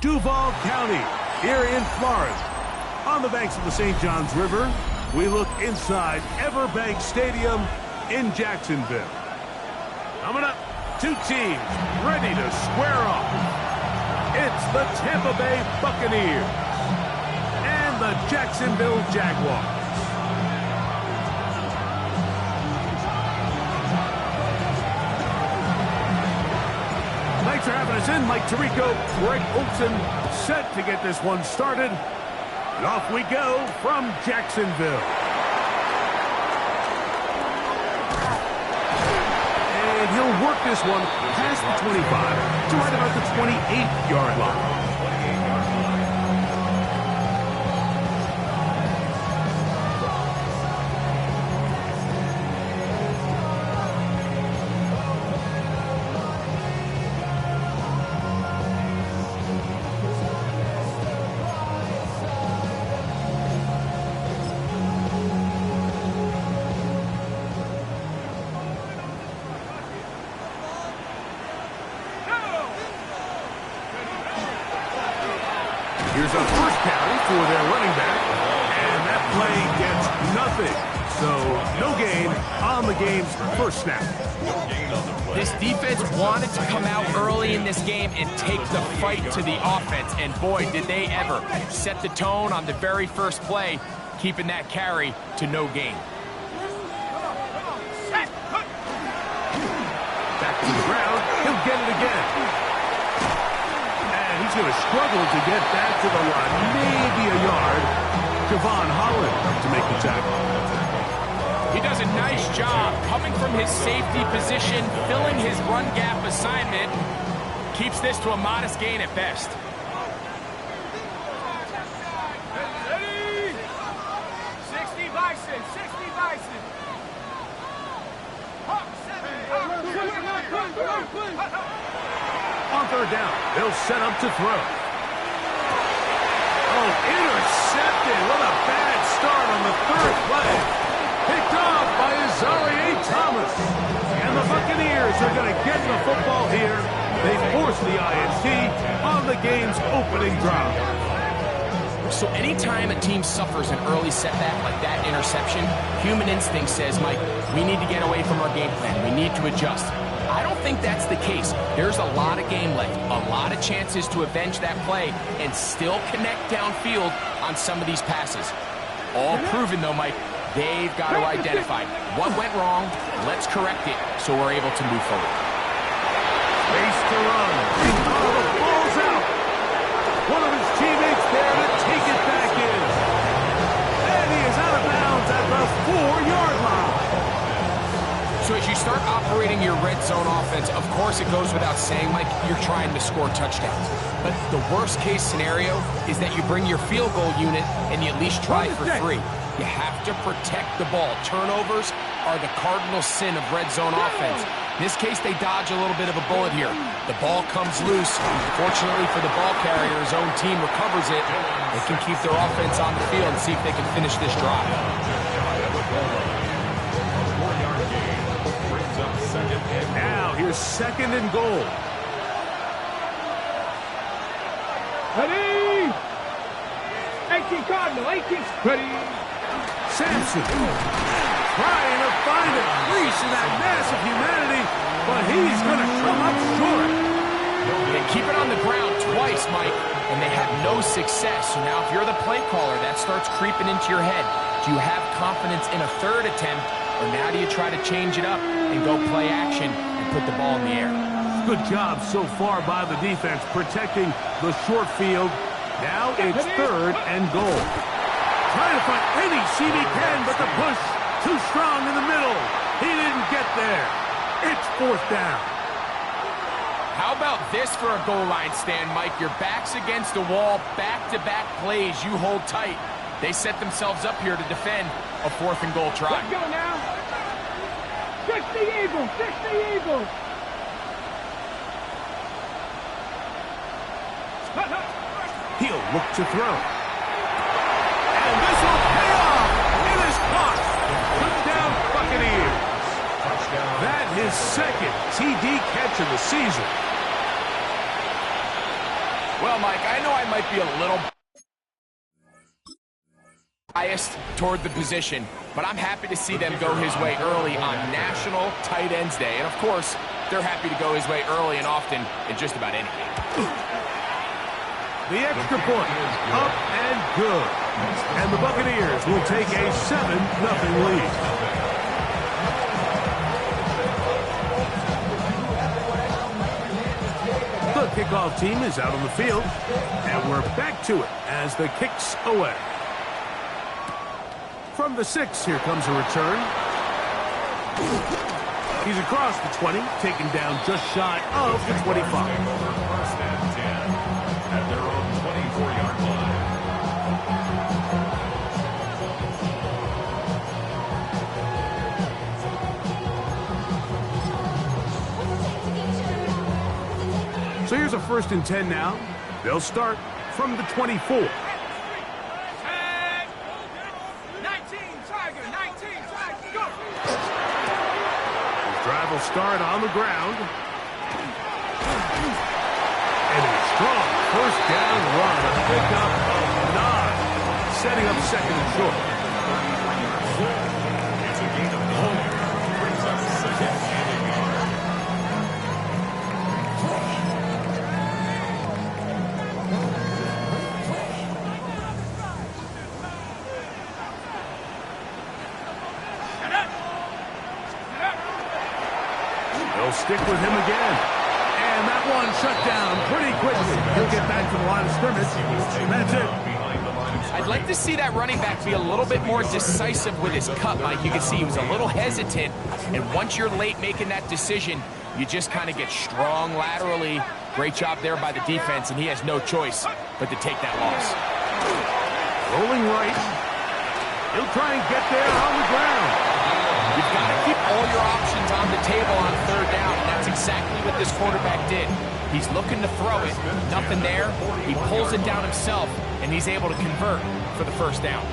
Duval County, here in Florida. On the banks of the St. Johns River, we look inside Everbank Stadium in Jacksonville. Coming up, two teams ready to square off. It's the Tampa Bay Buccaneers and the Jacksonville Jaguars. Thanks for having us in. Mike Tirico, Greg Olson, set to get this one started. And off we go from Jacksonville. And he'll work this one past the 25 to right about the 28-yard line. Here's a first carry for their running back, and that play gets nothing. So no gain on the game's first snap. This defense wanted to come out early in this game and take the fight to the offense, and boy, did they ever. Set the tone on the very first play, keeping that carry to no gain. Back to the ground, he'll get it again. He's going to struggle to get back to the line, maybe a yard. Javon Holland to make the tackle. He does a nice job coming from his safety position, filling his run gap assignment. Keeps this to a modest gain at best. Ready? 60 Bison, 60 Bison. On third down, they'll set up to throw. Oh, intercepted. What a bad start on the third play. Picked off by Azareye'h Thomas. And the Buccaneers are going to get the football here. They force the INT on the game's opening drive. So anytime a team suffers an early setback like that interception, human instinct says, Mike, we need to get away from our game plan. We need to adjust. I don't think that's the case. There's a lot of game left, a lot of chances to avenge that play and still connect downfield on some of these passes. All proven, though, Mike, they've got to identify what went wrong, let's correct it so we're able to move forward. Space to run. Oh, the ball's out. One of his teammates there to take it back in. And he is out of bounds at the 4-yard line. So as you start operating your red zone offense, of course it goes without saying, Mike, you're trying to score touchdowns. But the worst case scenario is that you bring your field goal unit and you at least try for 3. You have to protect the ball. Turnovers are the cardinal sin of red zone offense. In this case, they dodge a little bit of a bullet here. The ball comes loose. Fortunately for the ball carrier, his own team recovers it. They can keep their offense on the field and see if they can finish this drive. Now, here's second and goal. Ready? 18 Cardinal, 18. Ready? Sampson trying to find a crease in that mass of humanity, but he's going to come up short. They keep it on the ground twice, Mike, and they had no success. So now if you're the play caller, that starts creeping into your head. Do you have confidence in a third attempt? Or now do you try to change it up and go play action and put the ball in the air? Good job so far by the defense protecting the short field. Now it's third and goal. Trying to find any seam he can, but the push too strong in the middle. He didn't get there. It's fourth down. How about this for a goal line stand, Mike? Your back's against the wall, back-to-back plays you hold tight. They set themselves up here to defend a fourth and goal try. Let's go now. 60 Eagles, 60 Eagles. He'll look to throw. And this will pay off. It is caught. Touchdown Buccaneers. That his second TD catch of the season. Well, Mike, I know I might be a little biased toward the position, but I'm happy to see them go his way early on National Tight Ends Day. And, of course, they're happy to go his way early and often in just about any game. The extra point, up and good. And the Buccaneers will take a 7-0 lead. The kickoff team is out on the field, and we're back to it as the kick's away. From the 6, here comes a return. He's across the 20, taken down just shy of the 25. First and 10 at their own 24-yard line. So here's a 1st and 10 now. They'll start from the 24. Drive will start on the ground. And a strong 1st down run. A pickup of 9. Setting up 2nd and short. It's a gain of 9. Brings up 2nd and a yard. They'll stick with him again. And that one shut down pretty quickly. He'll get back to the line of scrimmage. And that's it. I'd like to see that running back be a little bit more decisive with his cut, Mike. You can see he was a little hesitant. And once you're late making that decision, you just kind of get strong laterally. Great job there by the defense, and he has no choice but to take that loss. Rolling right. He'll try and get there on the ground. You've got to keep all your options on the table on 3rd down, and that's exactly what this quarterback did. He's looking to throw it, nothing there. He pulls it down himself, and he's able to convert for the 1st down.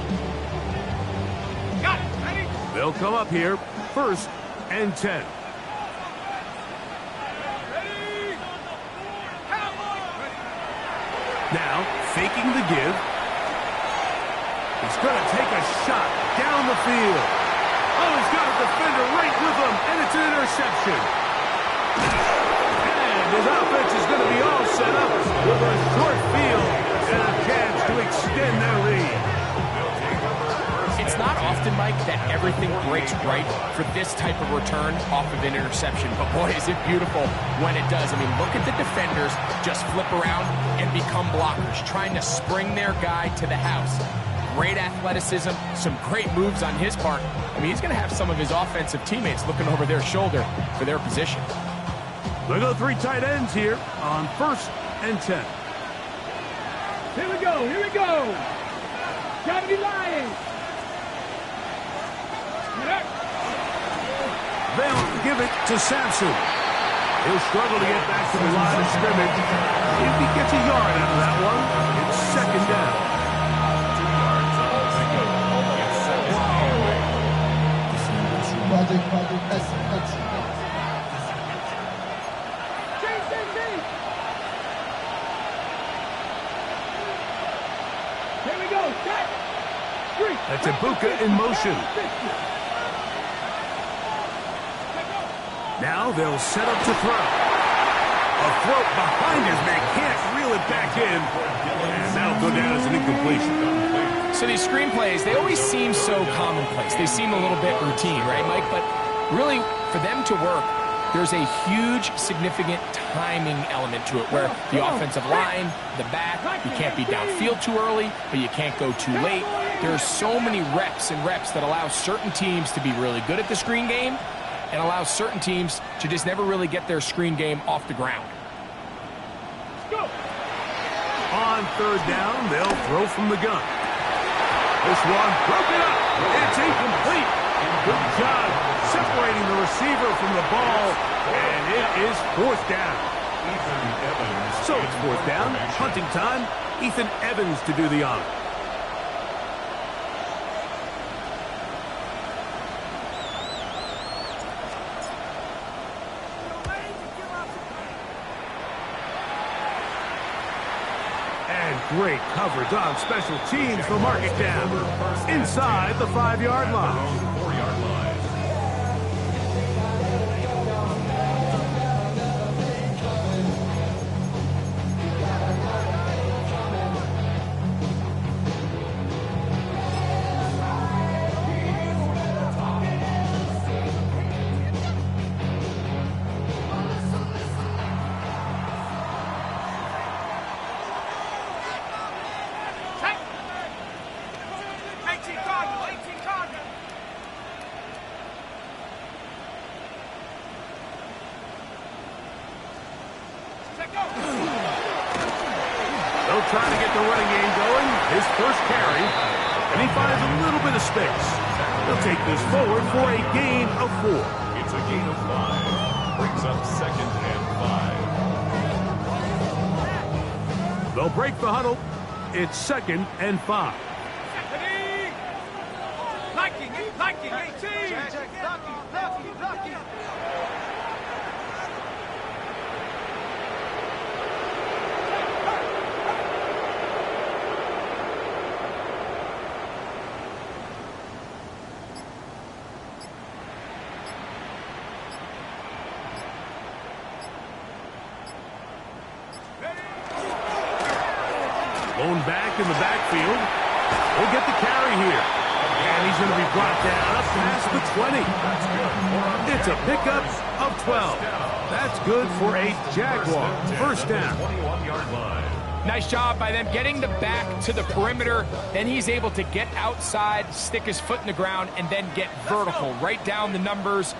Got it. Ready? They'll come up here, 1st and 10. Ready? Now, faking the give. He's going to take a shot down the field. Oh, he's got a defender right with him, and it's an interception. And his offense is going to be all set up with a short field and a chance to extend their lead. It's not often, Mike, that everything breaks right for this type of return off of an interception. But, boy, is it beautiful when it does. I mean, look at the defenders just flip around and become blockers, trying to spring their guy to the house. Great athleticism, some great moves on his part. I mean, he's going to have some of his offensive teammates looking over their shoulder for their position. They go 3 tight ends here on 1st and 10. Here we go. Here we go. Gotta be lying. They'll give it to Sampson. He'll struggle to get back to the line of scrimmage. If he gets a yard out of that one, it's 2nd down. Here we go. Set. 3. That's Ibuka in motion. Now they'll set up to throw. A throw behind his man. Can't reel it back in. And that'll go down as an incompletion. So these screenplays, they always seem so commonplace. They seem a little bit routine, right, Mike? But really, for them to work, there's a huge, significant timing element to it where the offensive line, the back, you can't be downfield too early, but you can't go too late. There's so many reps and reps that allow certain teams to be really good at the screen game and allow certain teams to just never really get their screen game off the ground. On 3rd down, they'll throw from the gun. This one broken up. It's incomplete. Good job separating the receiver from the ball, and it is 4th down. So it's 4th down, hunting time. Ethan Evans to do the honor. great coverage on special teams. They'll mark it down inside the 5-yard line. 4-yard line. They'll try to get the running game going. His first carry, and he finds a little bit of space. They'll take this forward for a gain of 4. It's a gain of 5. Brings up 2nd and 5. They'll break the huddle. It's 2nd and 5. Liking 18. Lucky. Lone back in the backfield. We'll get the carry here. And he's going to be brought down up past the 20. It's a pickup of 12. That's good for a Jaguar. First down. 21-yard line. Nice job by them getting the back to the perimeter. Then he's able to get outside, stick his foot in the ground, and then get vertical. Right down the numbers.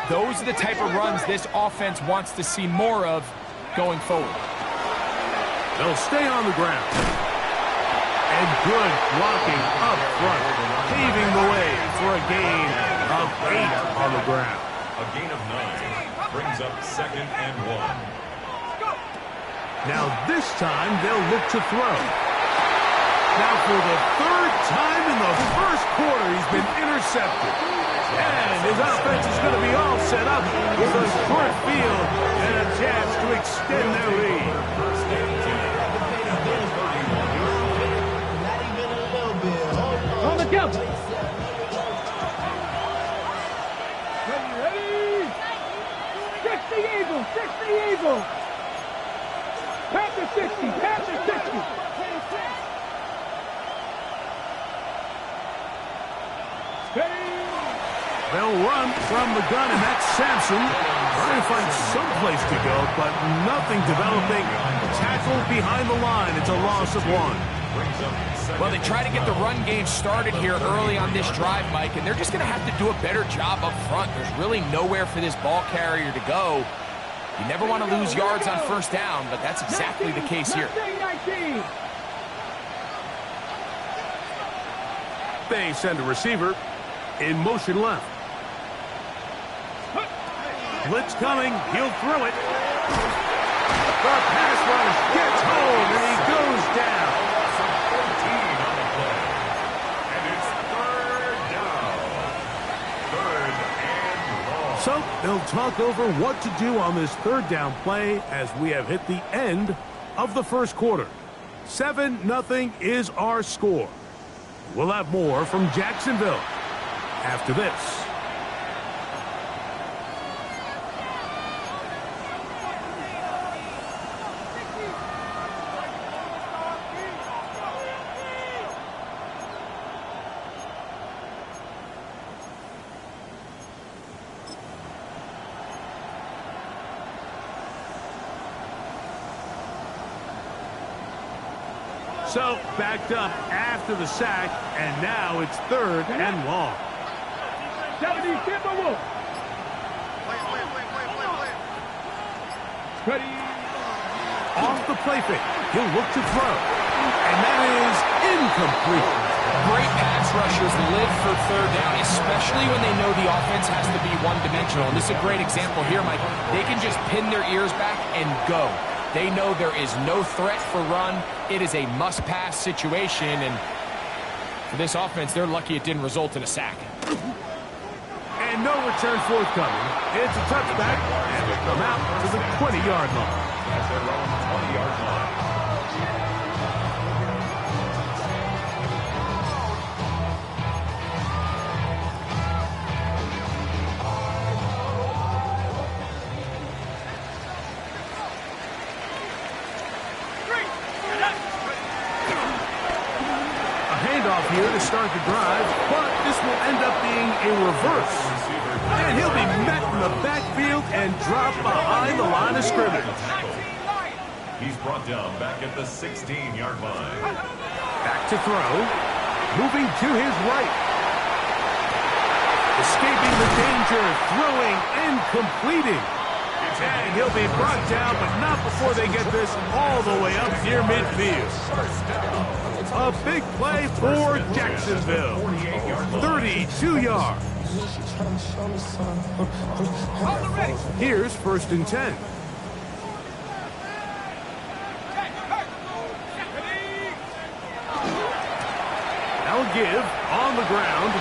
Those are the type of runs this offense wants to see more of going forward. They'll stay on the ground. And good blocking up front, paving the way for a gain of 8 on the ground. A gain of 9. Brings up 2nd and 1. Now this time they'll look to throw. Now for the 3rd time in the first quarter, he's been intercepted. And his offense is going to be all set up with a short field and a chance to extend their lead. First and 10. On the count. Ready. 60 Eagle. Panther 60. They'll run from the gun, and that's Sampson. Trying to find some place to go, but nothing developing. Tackled behind the line. It's a loss of 1. Well, they try to get the run game started here early on this drive, Mike, and they're just going to have to do a better job up front. There's really nowhere for this ball carrier to go. You never want to lose yards on first down, but that's exactly the case here. 19. They send a receiver in motion left. Blitz coming. He'll throw it. The pass rush gets home, and he goes down. 14 on the play. And it's 3rd down. 3rd and long. So they'll talk over what to do on this 3rd down play as we have hit the end of the first quarter. 7-0 is our score. We'll have more from Jacksonville after this. So, backed up after the sack, and now it's 3rd and long. 70, Timberwolf. Ready. Off the play fake. He'll look to throw. And that is incomplete. Great pass rushers live for 3rd down, especially when they know the offense has to be one-dimensional. And this is a great example here, Mike. They can just pin their ears back and go. They know there is no threat for run. It is a must-pass situation, and for this offense, they're lucky it didn't result in a sack. And no return forthcoming. It's a touchback, and they come out to the 20-yard line. At their own 20-yard line. off here to start the drive, but this will end up being a reverse. And he'll be met in the backfield and dropped behind the line of scrimmage. He's brought down back at the 16-yard line. Back to throw. Moving to his right. Escaping the danger. Throwing and completing. And he'll be brought down, but not before they get this all the way up near midfield. A big play for Jacksonville. 32 yards. Here's 1st and 10. They'll give on the ground.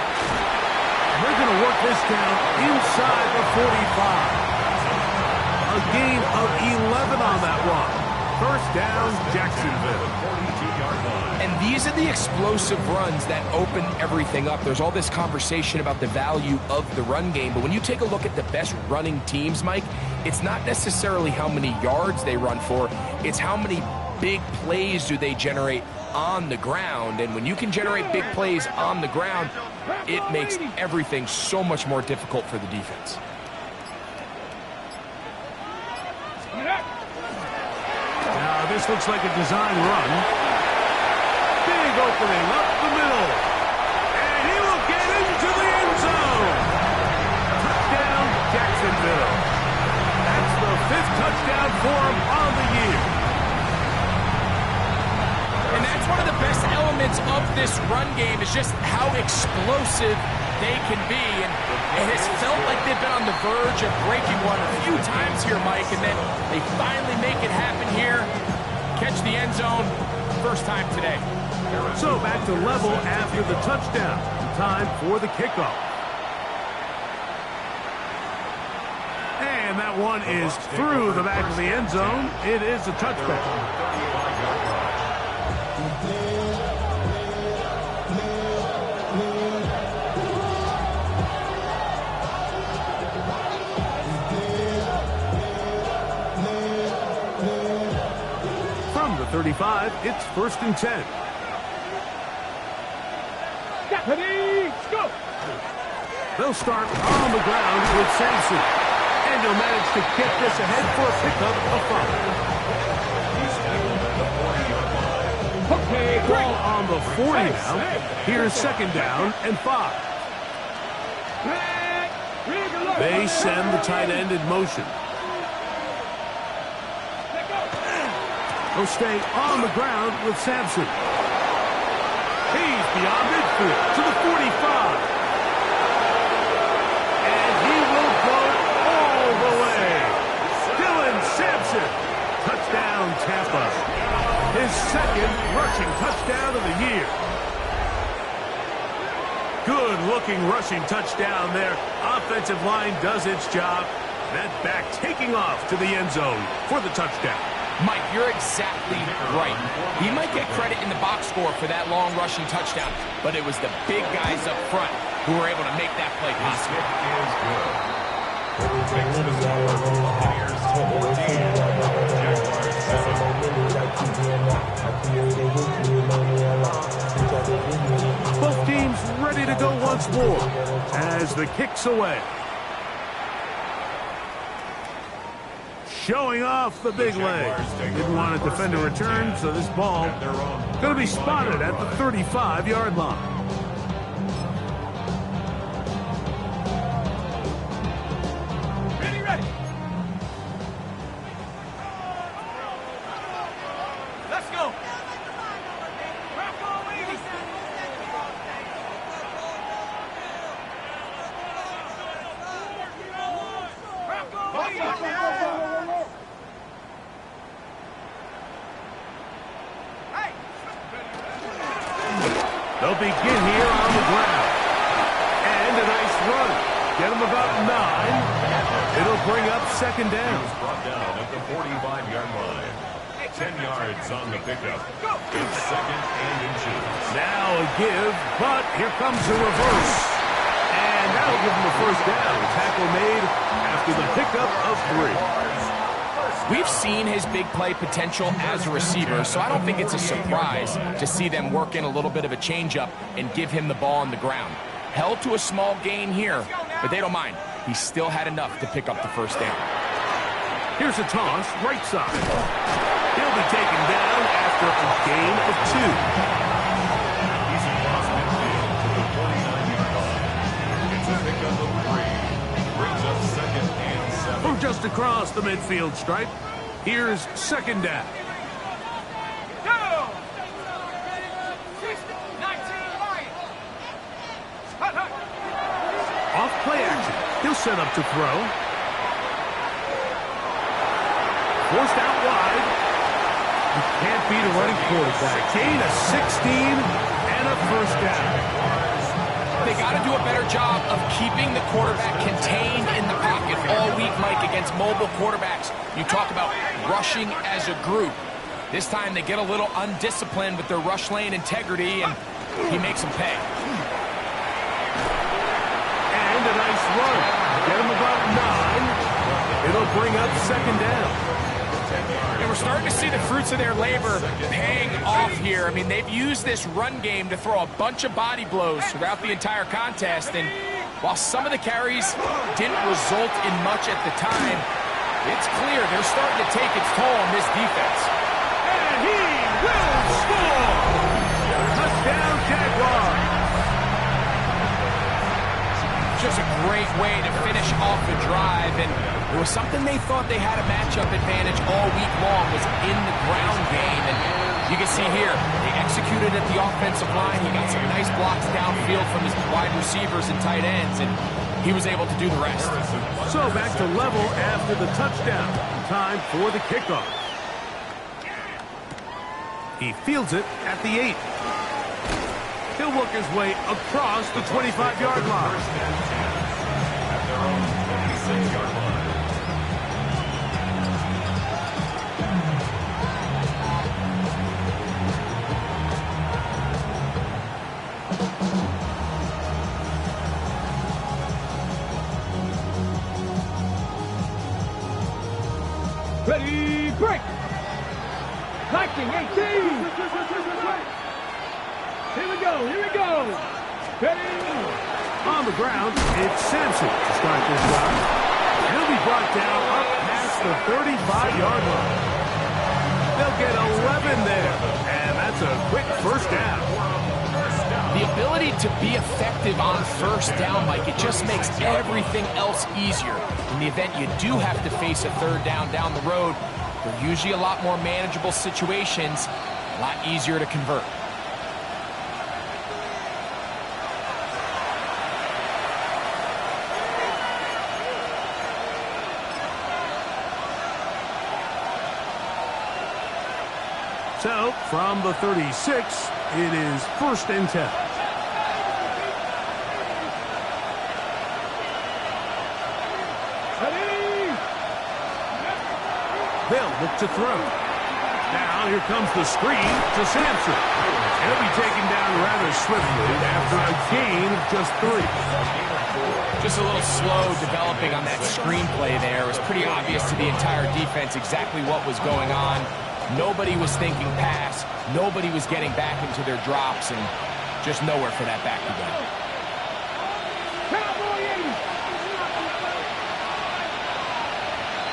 They're going to work this down inside the 45. A gain of 11 on that one. 1st down, Jacksonville. And these are the explosive runs that open everything up. There's all this conversation about the value of the run game, but when you take a look at the best running teams, Mike, it's not necessarily how many yards they run for, it's how many big plays do they generate on the ground. And when you can generate big plays on the ground, it makes everything so much more difficult for the defense. Now this looks like a design run. Big opening up the middle. And he will get into the end zone. Touchdown, Jacksonville. That's the 5th touchdown for him on the year. And that's one of the best elements of this run game is just how explosive they can be. And it has felt like they've been on the verge of breaking one a few times here, Mike, and then they finally make it happen here. Catch the end zone, 1st time today. So back to level after the touchdown. Time for the kickoff. And that one is through the back of the end zone. It is a touchback. From the 35, it's 1st and 10. Go! They'll start on the ground with Sampson. And he'll manage to get this ahead for a pickup of 5. Okay, Ball on the 40 now. Here's 2nd down and 5. They send the tight end in motion. He'll stay on the ground with Sampson. He's beyond midfield to the 45. And he will go all the way. Dylan Sampson. Touchdown, Tampa. His 2nd rushing touchdown of the year. Good-looking rushing touchdown there. Offensive line does its job. That back taking off to the end zone for the touchdown. Mike, you're exactly right. He might get credit in the box score for that long rushing touchdown, but it was the big guys up front who were able to make that play possible. Takes the score. Buccaneers 14, Jaguars 7. Both teams ready to go once more as the kick's away. Showing off the big leg. Didn't want to defend a return, so this ball going to be spotted at the 35-yard line. Ready. Let's go. They'll begin here on the ground. And a nice run. Get them about 9. It'll bring up 2nd down. He was brought down at the 45-yard line. 10 yards on the pickup. It's 2nd and inches. Now a give, but here comes the reverse. And that'll give them a 1st down. Tackle made after the pickup of 3. We've seen his big play potential as a receiver, so I don't think it's a surprise to see them work in a little bit of a changeup and give him the ball on the ground. Held to a small gain here, but they don't mind. He still had enough to pick up the first down. Here's a toss, right side. He'll be taken down after a gain of 2. He's across midfield to the 49-yard line. It's a pickup of 3. Brings up 2nd and 7. From just across the midfield stripe, here's 2nd down. Off play action. He'll set up to throw. Forced out wide. You can't beat a running quarterback. Gain of 16 and a first down. They got to do a better job of keeping the quarterback contained in the pocket all week, Mike, against mobile quarterbacks. You talk about rushing as a group. This time they get a little undisciplined with their rush lane integrity, and he makes them pay. And a nice run. Get him about 9. It'll bring up 2nd down. And we're starting to see the fruits of their labor paying off here. I mean, they've used this run game to throw a bunch of body blows throughout the entire contest. And while some of the carries didn't result in much at the time, it's clear they're starting to take its toll on this defense. And he will score! Touchdown, Jaguars! Just a great way to finish off the drive, and it was something they thought they had a matchup advantage all week long, was in the ground game. And you can see here, they executed at the offensive line. He got some nice blocks downfield from his wide receivers and tight ends, and he was able to do the rest. So back to level after the touchdown. Time for the kickoff. He fields it at the 8. He'll work his way across the 25-yard line. At their own 26-yard line. Ready, break! 19, 18! Here we go, here we go! Ready! On the ground, it's Sampson to start this drive. He'll be brought down up past the 35-yard line. They'll get 11 there, and that's a quick first down. The ability to be effective on first down, Mike, it just makes everything else easier. In the event you do have to face a third down the road, they're usually a lot more manageable situations, a lot easier to convert. So, from the 36, it is 1st and 10. Ready! They'll look to throw. Now, here comes the screen to Sampson. He'll be taken down rather swiftly after a gain of just 3. Just a little slow developing on that screenplay there. It was pretty obvious to the entire defense exactly what was going on. Nobody was thinking pass. Nobody was getting back into their drops, and just nowhere for that back to go.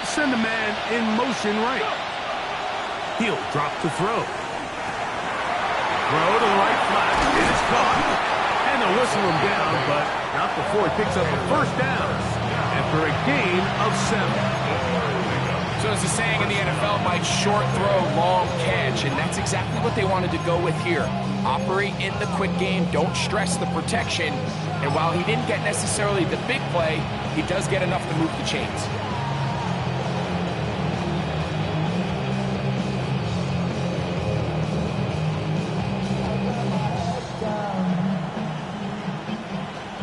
Send a man in motion right. He'll drop to throw. Throw to the right flat. It is caught. And they'll whistle him down, but not before he picks up a first down after a gain of 7. So as the saying in the NFL, Mike, short throw, long catch, and that's exactly what they wanted to go with here. Operate in the quick game, don't stress the protection, and while he didn't get necessarily the big play, he does get enough to move the chains.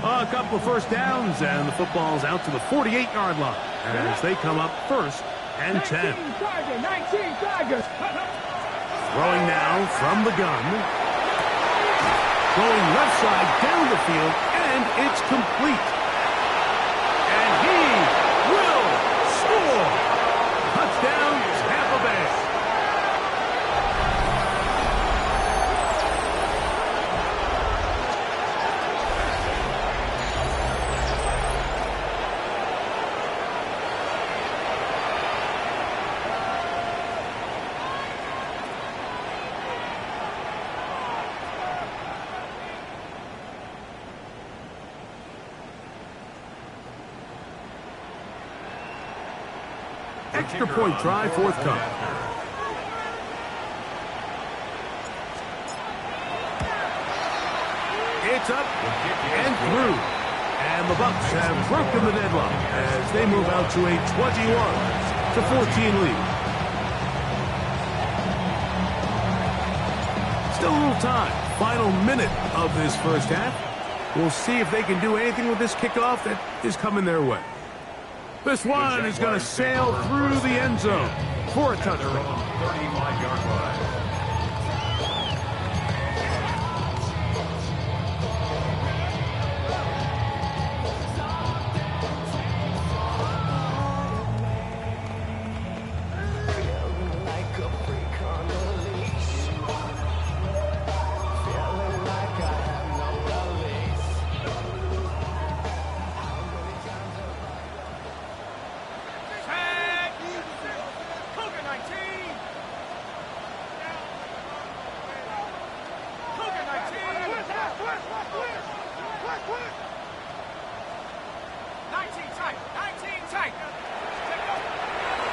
A couple of first downs, and the football's out to the 48-yard line as they come up 1st and 10. 19 Tigers! Throwing now from the gun. Going left side down the field, and it's complete. And he will score. Touchdown, extra point try forthcoming. It's up and through. And the Bucks have broken the deadlock as they move out to a 21-14 lead. Still a little time. Final minute of this first half. We'll see if they can do anything with this kickoff that is coming their way. This one is going to sail through the end zone for a touchdown. 35-yard line.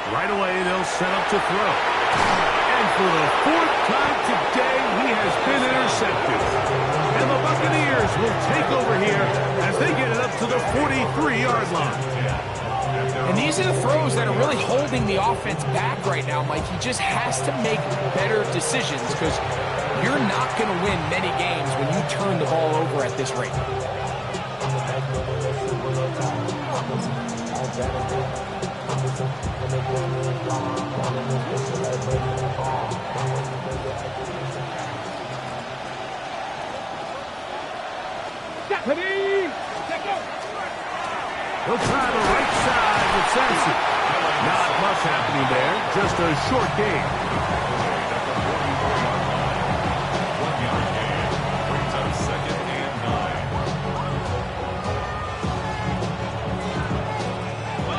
Right away, they'll set up to throw. And for the fourth time today, he has been intercepted. And the Buccaneers will take over here as they get it up to the 43-yard line. And these are the throws that are really holding the offense back right now, Mike. He just has to make better decisions because you're not going to win many games when you turn the ball over at this rate. He'll try the right side with Sampson. Not much happening there, just a short game. 1-yard gain brings up 2nd and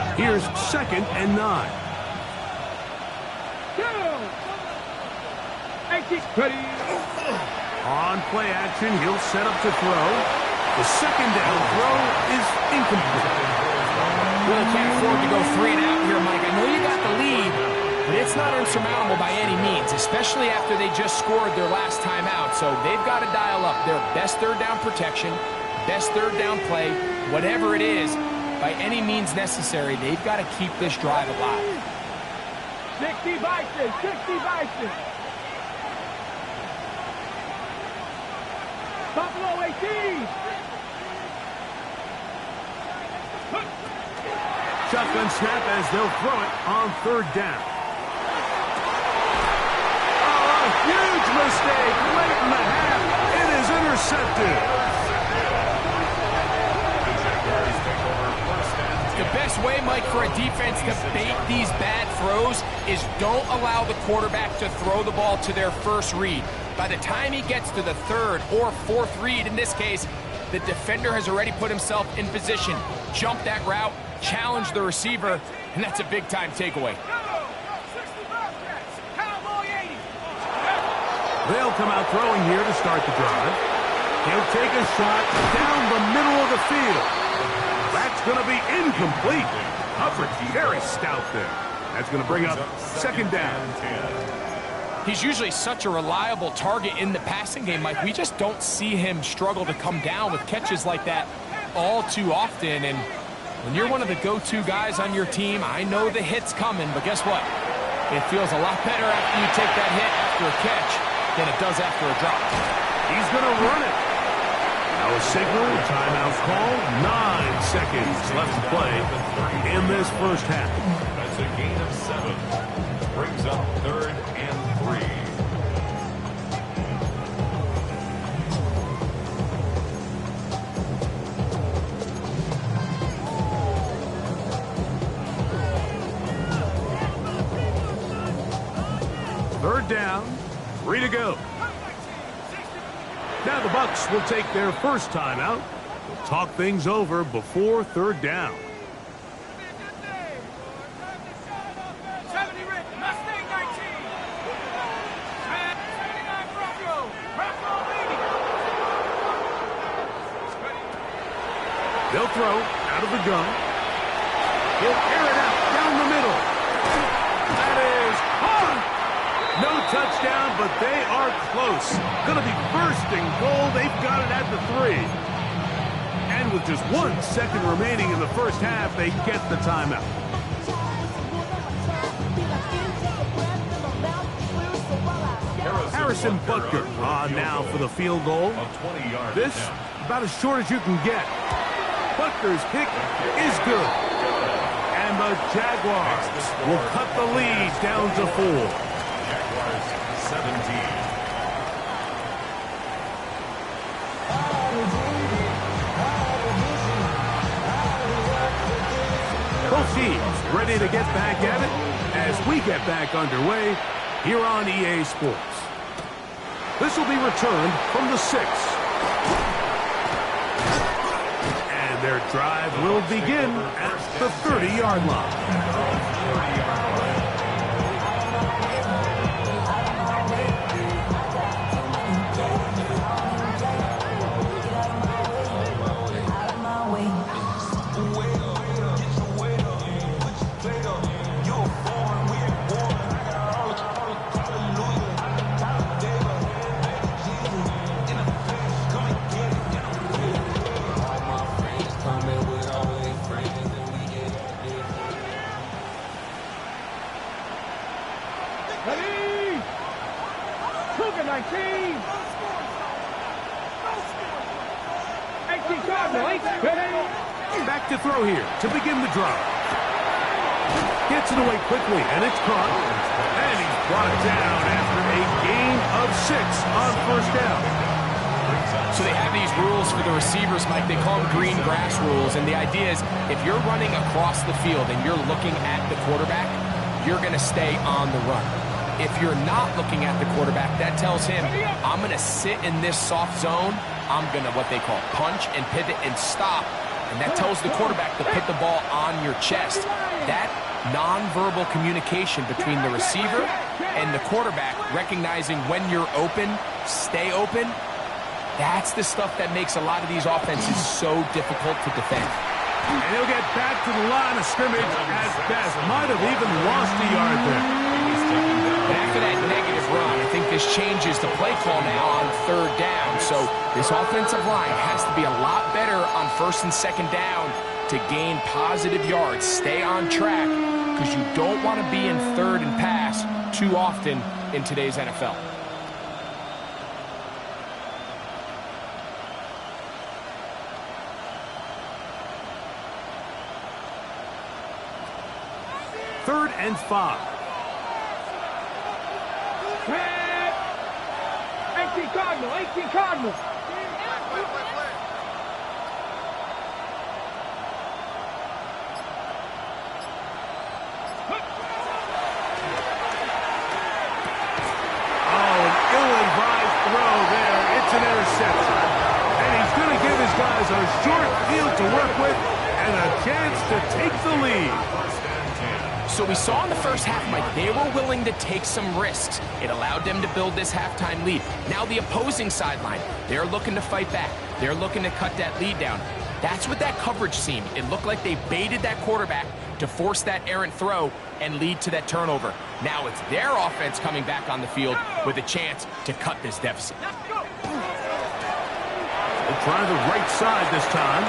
9. Here's 2nd and 9. On play action, he'll set up to throw. The second down throw is incomplete. Really can't afford to go 3 and out here, Mike. I know you got the lead, but it's not insurmountable by any means, especially after they just scored their last time out. So they've got to dial up their best third down protection, best third down play, whatever it is, by any means necessary. They've got to keep this drive alive. 60 Bison, 60 Bison. Buffalo 18. Shotgun snap as they'll throw it on third down. Oh, a huge mistake late in the half. It is intercepted. The best way, Mike, for a defense to bait these bad throws is don't allow the quarterback to throw the ball to their first read. By the time he gets to the third or fourth read, in this case, the defender has already put himself in position, jump that route, challenge the receiver, and that's a big-time takeaway. They'll come out throwing here to start the drive. He'll take a shot down the middle of the field. That's going to be incomplete. Hubbard very stout there. That's going to bring up 2nd down. He's usually such a reliable target in the passing game, Mike. We just don't see him struggle to come down with catches like that all too often. And when you're one of the go-to guys on your team, I know the hit's coming, but guess what? It feels a lot better after you take that hit after a catch than it does after a drop. He's going to run it. Now a signal, timeout call, 9 seconds left to play in this first half. That's a gain of 7. Brings up 3rd and 3. Third down, 3 to go. Now the Bucks will take their first timeout. We'll talk things over before third down. They'll throw out of the gun. He'll air it out down the middle. No touchdown, but they are close. Going to be first and goal. They've got it at the 3. And with just 1 second remaining in the first half, they get the timeout. Harrison Butker on now for the field goal. This, about as short as you can get. Butker's kick is good. And the Jaguars will cut the lead down to 4. Jaguars 17. Both teams ready to get back at it as we get back underway here on EA Sports. This will be returned from the 6. And their drive will begin at the 30-yard line. Ready? Cougar 19. 18 Cardinals. Ready? Back to throw here to begin the drive. Gets it away quickly, and it's caught. And he's brought down after a gain of 6 on first down. So they have these rules for the receivers, Mike. They call them green grass rules. And the idea is if you're running across the field and you're looking at the quarterback, you're going to stay on the run. If you're not looking at the quarterback, that tells him, I'm going to sit in this soft zone. I'm going to, what they call, punch and pivot and stop. And that tells the quarterback to put the ball on your chest. That nonverbal communication between the receiver and the quarterback, recognizing when you're open, stay open, that's the stuff that makes a lot of these offenses so difficult to defend. And he'll get back to the line of scrimmage as best. Might have even lost a yard there. And after that negative run, I think this changes the play call now on 3rd down. So this offensive line has to be a lot better on 1st and 2nd down to gain positive yards. Stay on track because you don't want to be in 3rd and pass too often in today's NFL. Third and 5. 18 Cardinals. 18 Cardinals. has a short field to work with and a chance to take the lead. So we saw in the first half, Mike, they were willing to take some risks. It allowed them to build this halftime lead. Now the opposing sideline, they're looking to fight back. They're looking to cut that lead down. That's what that coverage seemed. It looked like they baited that quarterback to force that errant throw and lead to that turnover. Now it's their offense coming back on the field with a chance to cut this deficit. They'll try the right side this time.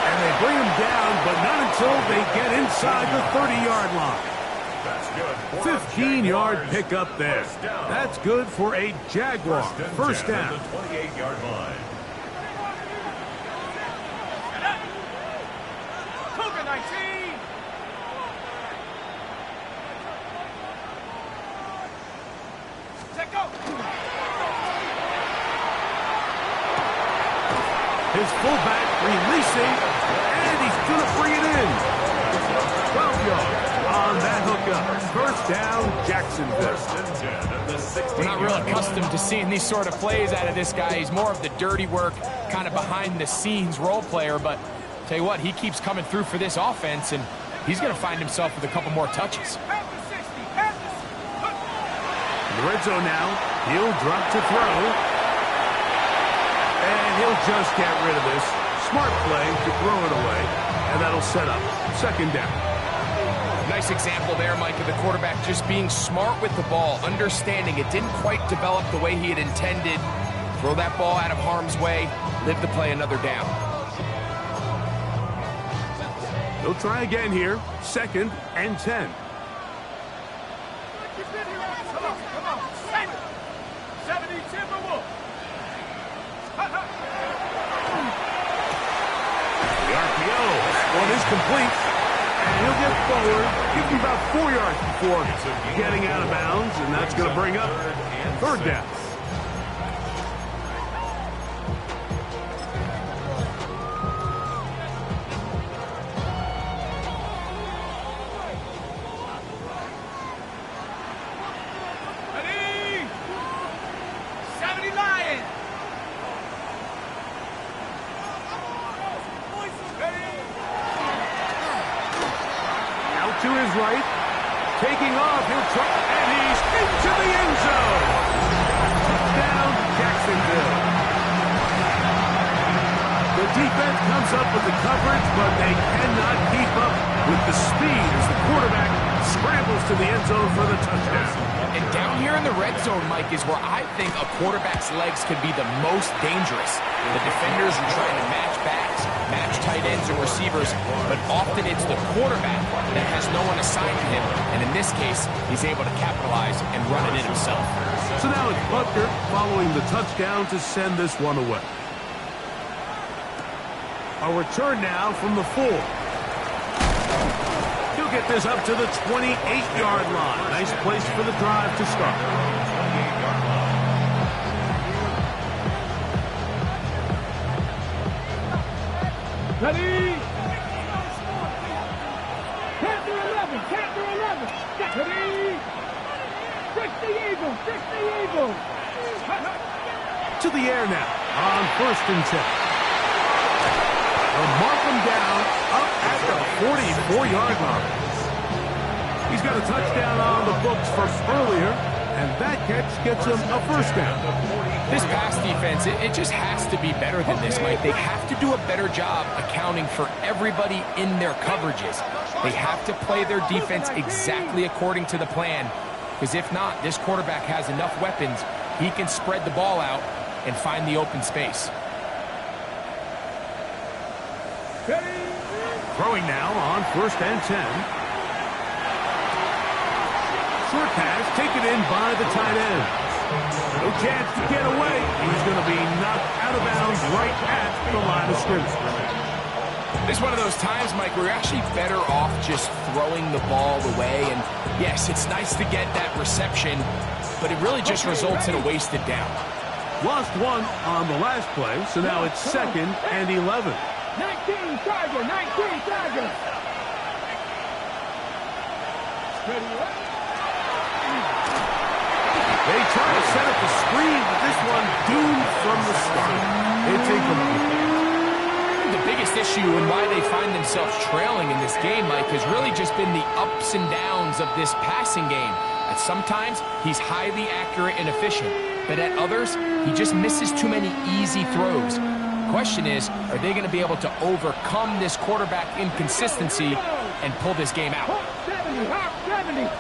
And they bring him down, but not until they get inside the 30-yard line. 15-yard pickup there. That's good for a Jaguar. First down. The 28-yard line. Cougar 19. Let go. His fullback releasing, and he's going to bring it in. 12 yards on that hookup. First down, Jacksonville. We're not real accustomed to seeing these sort of plays out of this guy. He's more of the dirty work, kind of behind-the-scenes role player, but tell you what, he keeps coming through for this offense, and he's going to find himself with a couple more touches. In the red zone now, he'll drop to throw. And he'll just get rid of this. Smart play to throw it away. And that'll set up second down. Nice nice example there, Mike, of the quarterback just being smart with the ball, understanding it didn't quite develop the way he had intended. Throw that ball out of harm's way, live to play another down. They'll try again here. 2nd and 10. The RPO. One is complete. And he'll get forward. Give him about 4 yards before getting out of bounds. And that's going to bring up 3rd down. To his right, taking off, he'll try, and he's into the end zone. Touchdown, Jacksonville. The defense comes up with the coverage, but they cannot keep up with the speed as the quarterback scrambles to the end zone for the touchdown. And down here in the red zone, Mike, is where I think a quarterback's legs could be the most dangerous. The defenders are trying to match backs, match tight ends and receivers, but often it's the quarterback that has no one assigned to him, and in this case, he's able to capitalize and run it in himself. So now it's Butker following the touchdown to send this one away. A return now from the 4. He'll get this up to the 28-yard line. Nice place for the drive to start. Ready? Panther 11, Panther 11. Ready? Fix the Eagle, fix the Eagle. To the air now on 1st and 10. They'll mark him down up at the 44-yard line. He's got a touchdown on the books from earlier, and that catch gets him a 1st down. This pass defense, it just has to be better than this, Mike. They have to do a better job accounting for everybody in their coverages. They have to play their defense exactly according to the plan, because if not, this quarterback has enough weapons, he can spread the ball out and find the open space. Throwing now on 1st and 10. Short pass taken in by the tight end. No chance to get away. He's going to be knocked out of bounds right at the line of scrimmage. This is one of those times, Mike, where you're actually better off just throwing the ball away. And yes, it's nice to get that reception, but it really just results in a wasted down. Lost one on the last play, so now it's 2nd and 11. 19 Tiger, 19 Tiger. They try to set up a screen, but this one doomed from the start. It's incomplete. The biggest issue and why they find themselves trailing in this game, Mike, has really just been the ups and downs of this passing game. At sometimes, he's highly accurate and efficient, but at others, he just misses too many easy throws. The question is, are they going to be able to overcome this quarterback inconsistency and pull this game out? 70, 70.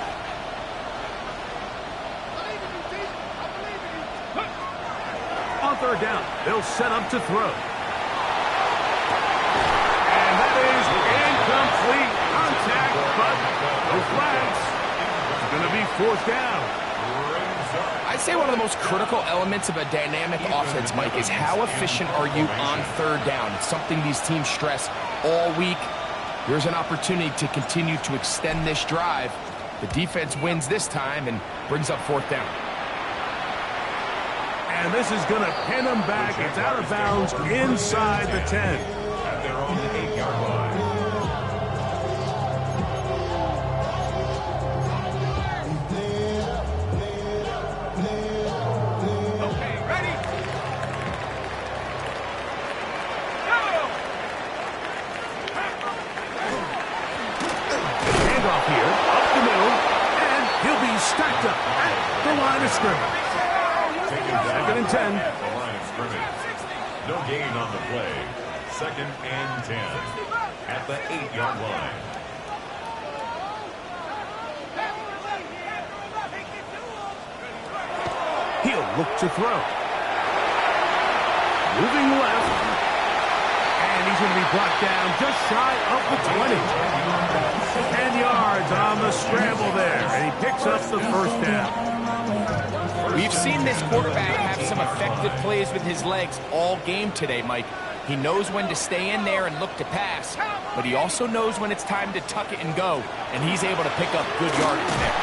On 3rd down, they'll set up to throw. And that is incomplete contact, but no flags. It's going to be 4th down. I'd say one of the most critical elements of a dynamic offense, Mike, is how efficient are you on 3rd down? It's something these teams stress all week. Here's an opportunity to continue to extend this drive. The defense wins this time and brings up 4th down. And this is going to pin them back. It's out of bounds inside the 10. At their own 8-yard line. Okay, ready? Go! Handoff here, up the middle, and he'll be stacked up at the line of scrimmage. 2nd and 10. At the line of scrimmage. No gain on the play. 2nd and 10. At the 8-yard line. He'll look to throw. Moving left. And he's going to be brought down just shy of the 20. 10 yards on the scramble there. And he picks up the first down. We've seen this quarterback have some effective plays with his legs all game today, Mike. He knows when to stay in there and look to pass, but he also knows when it's time to tuck it and go, and he's able to pick up good yardage there.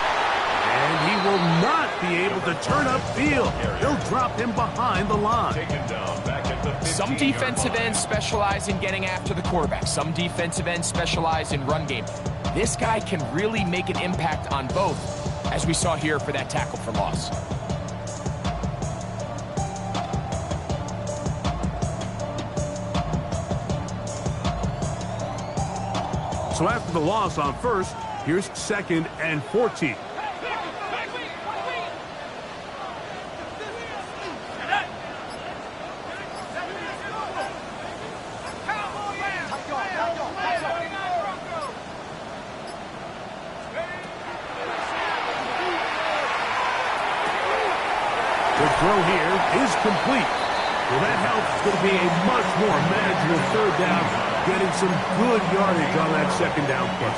And he will not be able to turn upfield. They'll drop him behind the line. Some defensive ends specialize in getting after the quarterback. Some defensive ends specialize in run game. This guy can really make an impact on both, as we saw here for that tackle for loss. So after the loss on first, here's 2nd and 14. The throw here is complete. Well, that helps. It's going to be a much more manageable third down, getting some good yardage on that second down play.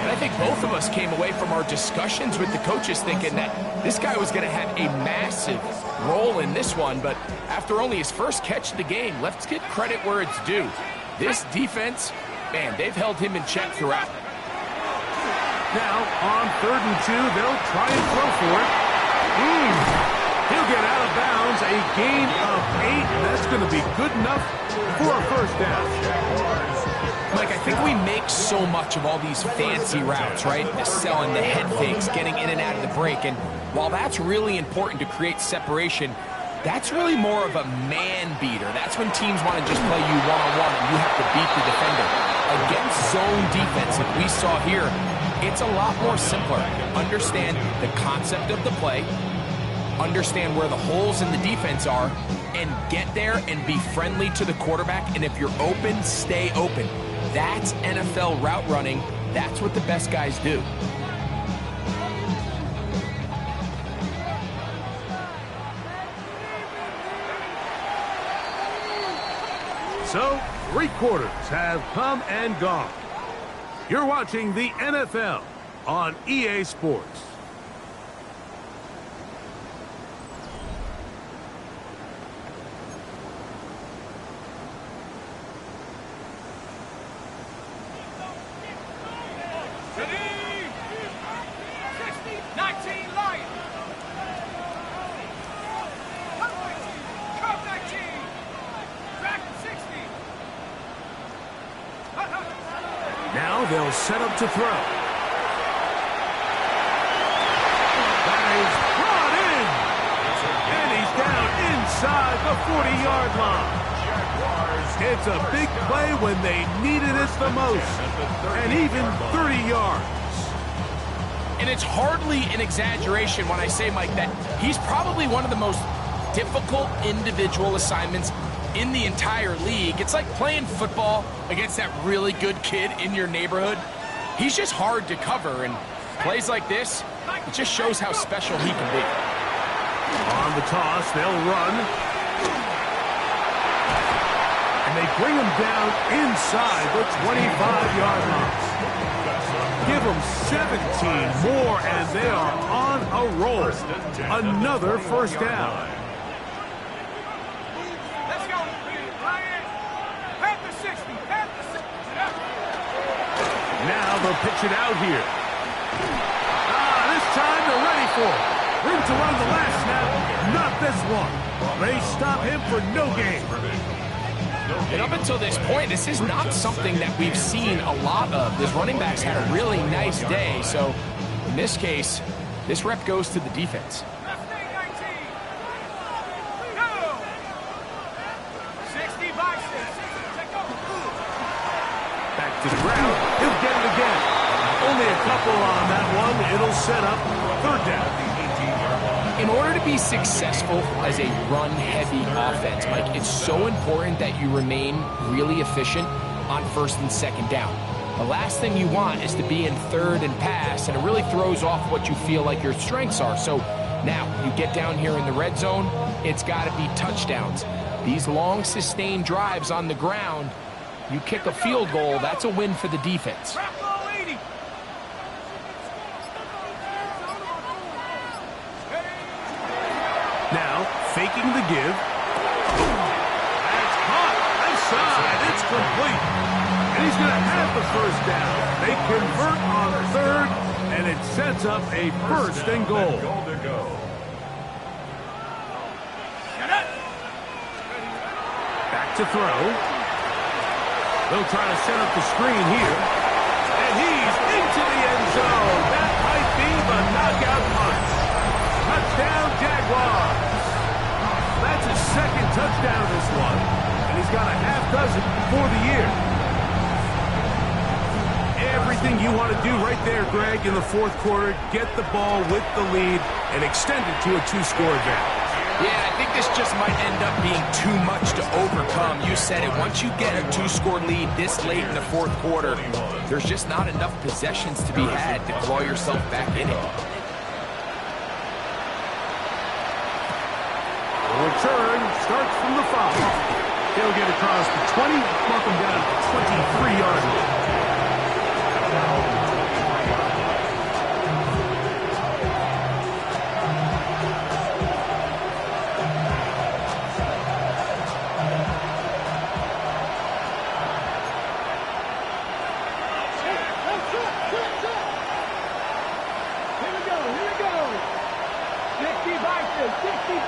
And I think both of us came away from our discussions with the coaches thinking that this guy was going to have a massive role in this one, but after only his first catch of the game, let's give credit where it's due. This defense, man, they've held him in check throughout. Now, on 3rd and 2, they'll try and throw for it. He'll get out of bounds, a gain of 8. That's going to be good enough for a first down. Mike, I think we make so much of all these fancy routes, right? The selling, the head fakes, getting in and out of the break. And while that's really important to create separation, that's really more of a man beater. That's when teams want to just play you one-on-one and you have to beat the defender. Against zone defense, like we saw here, it's a lot more simpler. Understand the concept of the play, understand where the holes in the defense are, and get there and be friendly to the quarterback. And if you're open, stay open. That's NFL route running. That's what the best guys do. So, 3 quarters have come and gone. You're watching the NFL on EA Sports. Now they'll set up to throw. That is brought in. And he's down inside the 40-yard line. It's a big play when they needed it the most. And even 30 yards. And it's hardly an exaggeration when I say, Mike, that he's probably one of the most difficult individual assignments in the entire league. It's like playing football against that really good kid in your neighborhood. He's just hard to cover, and plays like this, it just shows how special he can be. On the toss, they'll run. And they bring him down inside the 25-yard line. Give them 17 more, and they are on a roll. Another first down. Now they'll pitch it out here. This time they're ready for it. Room to run the last snap. Not this one. They stop him for no gain. And up until this point, this is not something that we've seen a lot of. This running back's had a really nice day. So in this case, this rep goes to the defense. To the ground. He'll get it again. Only a couple on that one. It'll set up 3rd down. In order to be successful as a run-heavy offense, Mike, it's so important that you remain really efficient on 1st and 2nd down. The last thing you want is to be in 3rd and pass, and it really throws off what you feel like your strengths are. So Now, you get down here in the red zone, it's got to be touchdowns. These long, sustained drives on the ground, you kick a field goal, that's a win for the defense. Now, faking the give. That's caught. Outside. It's complete. And he's going to have the first down. They convert on third, and it sets up a first and goal. Back to throw. They'll try to set up the screen here. And he's into the end zone. That might be the knockout punch. Touchdown, Jaguars. That's his second touchdown this one. And he's got a half dozen for the year. Everything you want to do right there, Greg, in the fourth quarter. Get the ball with the lead and extend it to a two-score advantage. Yeah, I think this just might end up being too much to overcome. You said it. Once you get a two-score lead this late in the fourth quarter, there's just not enough possessions to be had to claw yourself back in it. The return starts from the 5. He'll get across the 20, mark him down at the 23-yard line.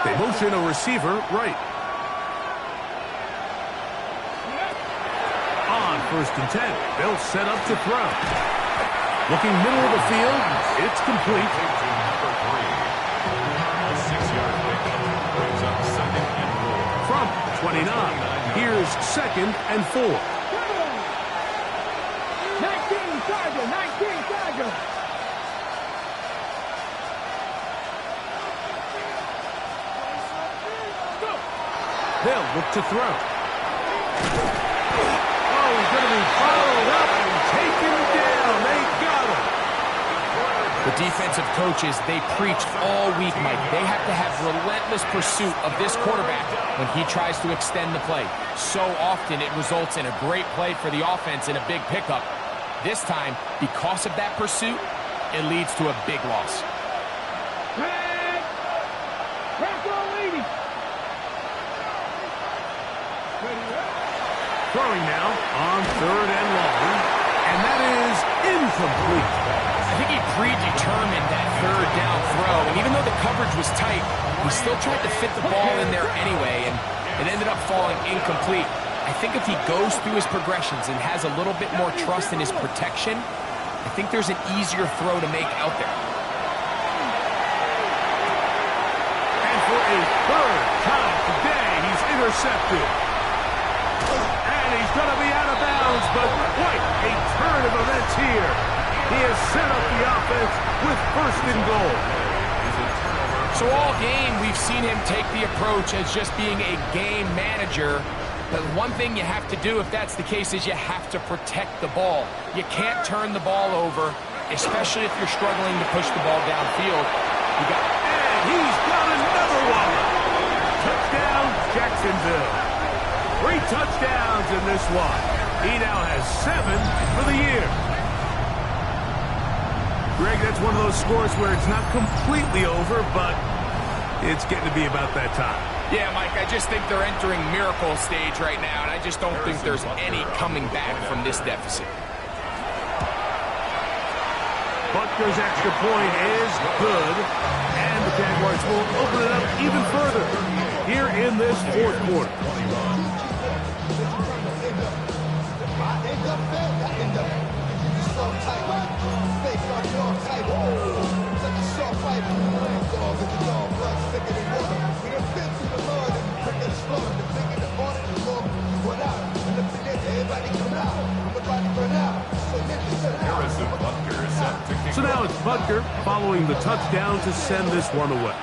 They motion a receiver right. On 1st and 10, they'll set up to throw. Looking middle of the field, it's complete. A 6-yard pickup brings up 2nd and 4. From 29, here's 2nd and 4. 19 Charger, 19 Charger. They'll look to throw. Oh, he's going to be followed up and taken down. They got him. The defensive coaches, they preach all week, Mike. They have to have relentless pursuit of this quarterback when he tries to extend the play. So often it results in a great play for the offense and a big pickup. This time, because of that pursuit, it leads to a big loss. Throwing now on 3rd and long, and that is incomplete. I think he predetermined that 3rd down throw, and even though the coverage was tight, he still tried to fit the ball in there anyway, and it ended up falling incomplete. I think if he goes through his progressions and has a little bit more trust in his protection, I think there's an easier throw to make out there. And for a 3rd time today, he's intercepted. He's going to be out of bounds, but quite a turn of events here. He has set up the offense with 1st and goal. So all game, we've seen him take the approach as just being a game manager. But one thing you have to do if that's the case is you have to protect the ball. You can't turn the ball over, especially if you're struggling to push the ball downfield. And he's got another one. Touchdown, Jacksonville. 3 touchdowns in this one. He now has 7 for the year. Greg, that's one of those scores where it's not completely over, but it's getting to be about that time. Yeah, Mike, I just think they're entering miracle stage right now, and I just don't think there's any coming back from this deficit. Butker's extra point is good, and the Jaguars will open it up even further here in this fourth quarter. So now it's Butker following the touchdown to send this one away.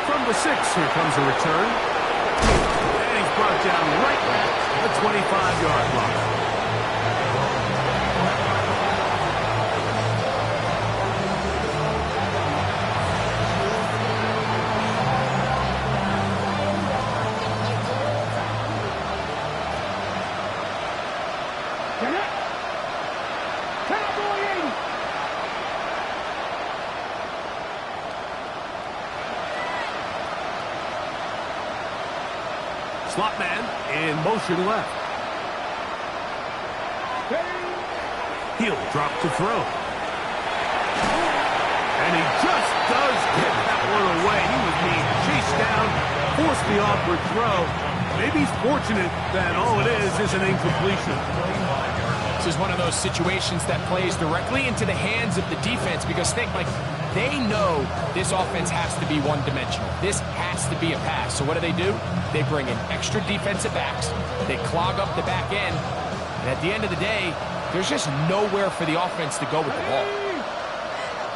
From the 6, here comes a return. And he's brought down right at the 25-yard line. Slot man in motion left. He'll drop to throw. And he just does get that one away. He was being chased down, forced the awkward throw. Maybe he's fortunate that all it is an incompletion. This is one of those situations that plays directly into the hands of the defense because think, like, they know this offense has to be one-dimensional. This has to be a pass. So what do? They bring in extra defensive backs. They clog up the back end. And at the end of the day, there's just nowhere for the offense to go with the ball.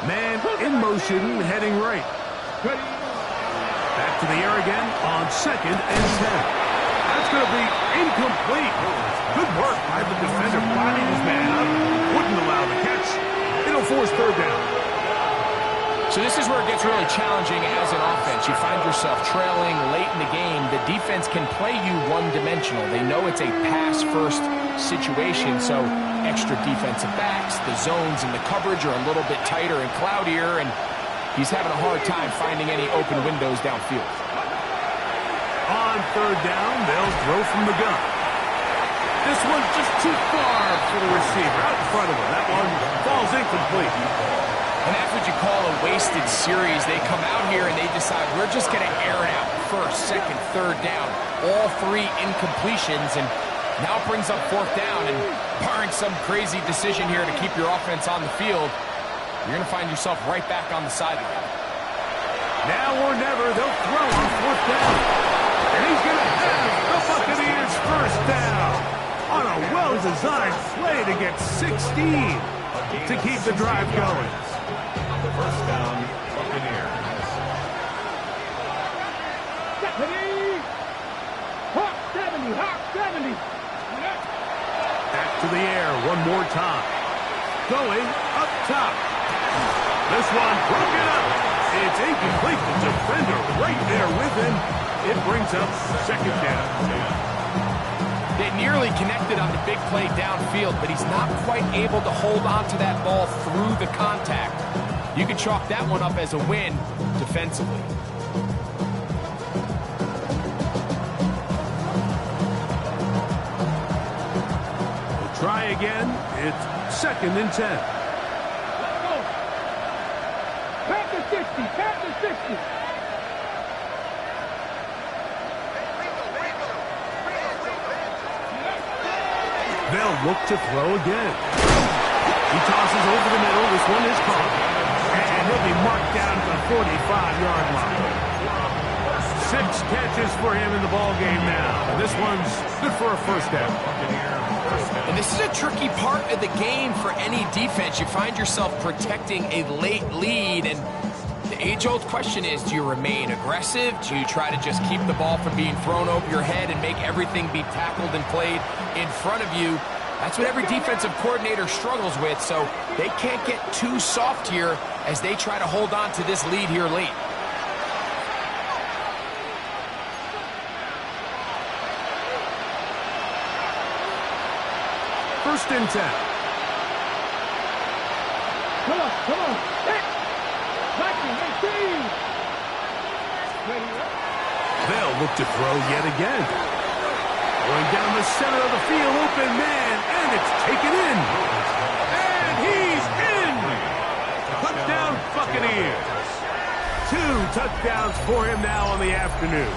Man in motion, heading right. Back to the air again on 2nd and 10. That's going to be incomplete. Good work by the defender, finding his man up. Wouldn't allow the catch. It'll force 3rd down. So this is where it gets really challenging as an offense. You find yourself trailing late in the game. The defense can play you one-dimensional. They know it's a pass-first situation, so extra defensive backs, the zones and the coverage are a little bit tighter and cloudier, and he's having a hard time finding any open windows downfield. On 3rd down, they'll throw from the gun. This one's just too far for the receiver. Out in front of him. That one falls incomplete. And that's what you call a wasted series. They come out here and they decide, we're just going to air it out. 1st, 2nd, 3rd down. All 3 incompletions, and now it brings up 4th down. And barring some crazy decision here to keep your offense on the field, you're going to find yourself right back on the sideline. Now or never, they'll throw on 4th down. And he's going to have the Buccaneers 1st down on a well-designed play to get 16 to keep the drive going. 1st down, Buccaneers. Hawk 70, Hawk 70. Back to the air one more time. Going up top. This one broken up. It's incomplete. The defender right there with him. It brings up 2nd down. They nearly connected on the big play downfield, but he's not quite able to hold on to that ball through the contact. You can chalk that one up as a win defensively. We'll try again. It's 2nd and 10. Let's go. Back to 60, back to 60. They'll look to throw again. He tosses over the middle. This one is caught. And he'll be marked down at the 45-yard line. 6 catches for him in the ballgame now. And this one's good for a 1st down. And this is a tricky part of the game for any defense. You find yourself protecting a late lead, and the age-old question is, do you remain aggressive? Do you try to just keep the ball from being thrown over your head and make everything be tackled and played in front of you? That's what every defensive coordinator struggles with, so they can't get too soft here as they try to hold on to this lead here late. First and 10. Come on, come on. They'll look to throw yet again. Going down the center of the field, open man, and it's taken in. And he's in. Touchdown Buccaneers. 2 touchdowns for him now on the afternoon.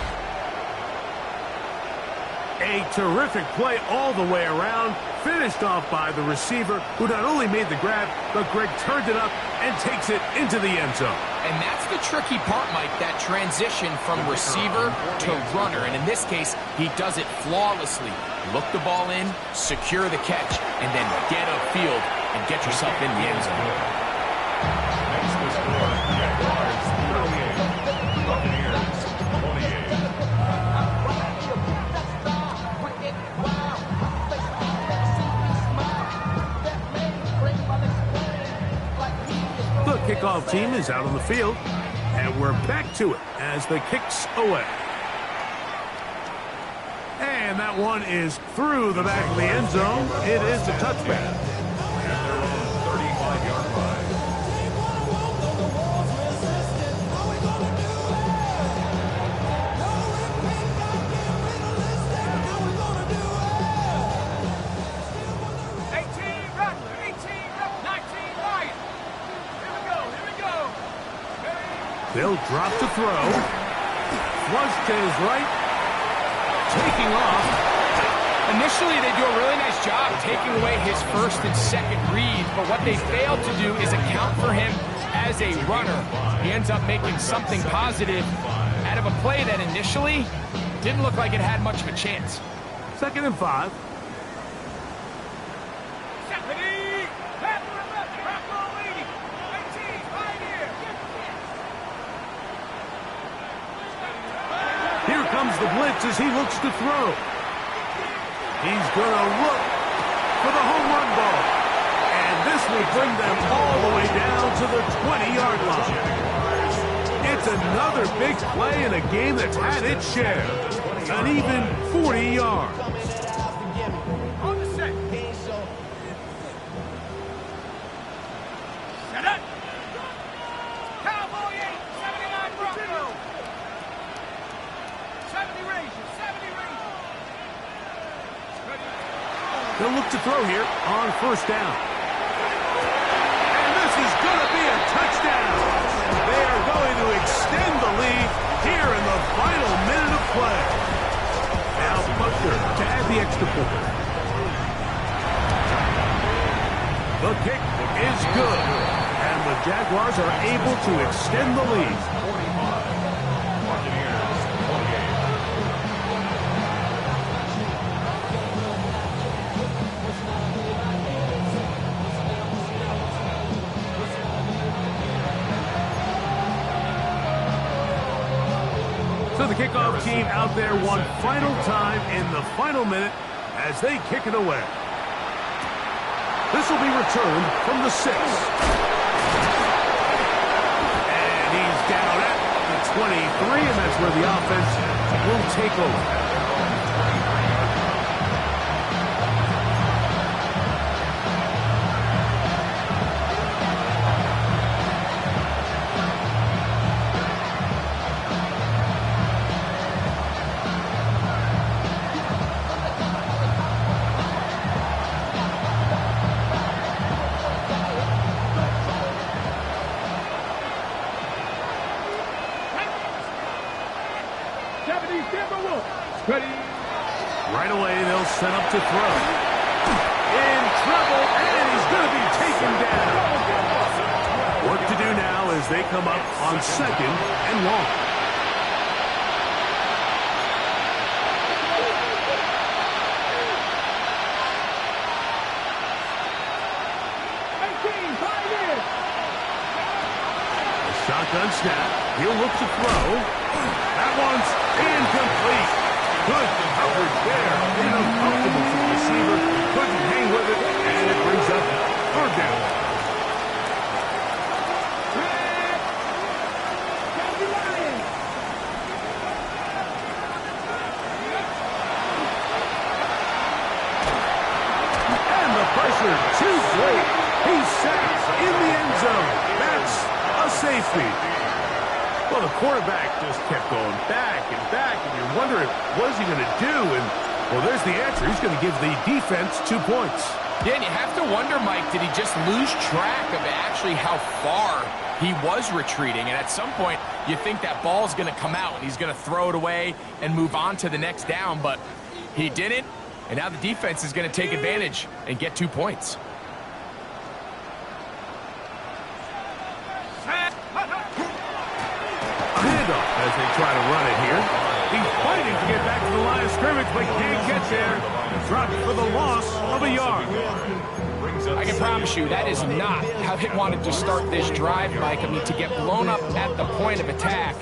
A terrific play all the way around, finished off by the receiver, who not only made the grab, but Greg turned it up and takes it into the end zone. And that's the tricky part, Mike, that transition from receiver to runner. And in this case, he does it flawlessly. Look the ball in, secure the catch, and then get upfield and get yourself in the end zone. Makes the score 38. Buccaneers 28. The kickoff team is out on the field, and we're back to it as the kick's away. And that one is through the back of the end zone. It is a touchback. At their own 35-yard line. They'll drop to throw. Flush to his right. Taking off. Initially, they do a really nice job taking away his first and second read, but what they failed to do is account for him as a runner. He ends up making something positive out of a play that initially didn't look like it had much of a chance. 2nd and 5. Here comes the blitz as he looks to throw. He's going to look for the home run ball. And this will bring them all the way down to the 20-yard line. It's another big play in a game that's had its share. An even 40 yards. On the set. Set up. Cowboy 8, 79 Bronco. 70 Rangers, 70 Rangers. They'll look to throw here on 1st down. And this is going to be a touchdown. They are going to extend the lead here in the final minute of play. Now Butker to add the extra point. The kick is good. And the Jaguars are able to extend the lead. So the kickoff team out there one final time in the final minute as they kick it away. This will be returned from the 6. And he's down at the 23, and that's where the offense will take over. Right away, they'll set up to throw. In trouble, and he's going to be taken down. Work to do now as they come up on 2nd and 1. Shotgun snap. He'll look to throw. That one's incomplete. Good coverage there. Uncomfortable for the receiver. Couldn't hang with it, and it brings up 3rd down. And the pressure too great. He's sacked in the end zone. That's a safety. Well, the quarterback just kept going back, and you're wondering, what is he going to do? And, well, there's the answer. He's going to give the defense 2 points. Yeah, and you have to wonder, Mike, did he just lose track of actually how far he was retreating? And at some point, you think that ball's going to come out, and he's going to throw it away and move on to the next down, but he didn't, and now the defense is going to take advantage and get 2 points. As they try to run it here. He's fighting to get back to the line of scrimmage, but can't get there. Dropped for the loss of a yard. I can promise you that is not how they wanted to start this drive, Mike. I mean, to get blown up at the point of attack,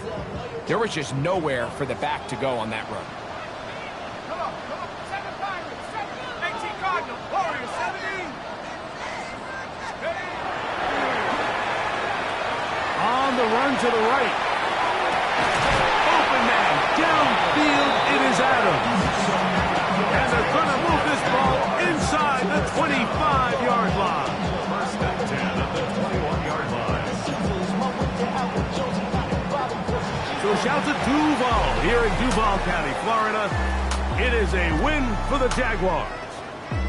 there was just nowhere for the back to go on that run. Come on. 7 Pirates, 18 Cardinals, Warriors, 17. On the run to the right. Open man, downfield, it is Adams. And they're going to move this ball inside the 25-yard line. 1st and 10 at the 21-yard line. So shout to Duval here in Duval County, Florida. It is a win for the Jaguars.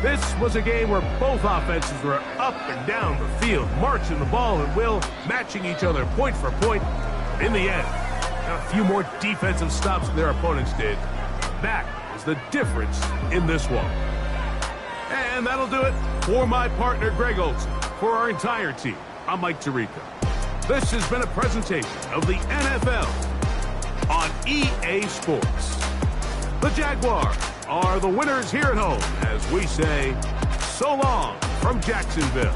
This was a game where both offenses were up and down the field, marching the ball at will, matching each other point for point. In the end, got a few more defensive stops than their opponents did. That was the difference in this one. And that'll do it for my partner, Greg Olson. For our entire team, I'm Mike Tirico. This has been a presentation of the NFL on EA Sports. The Jaguars are the winners here at home as we say so long from Jacksonville.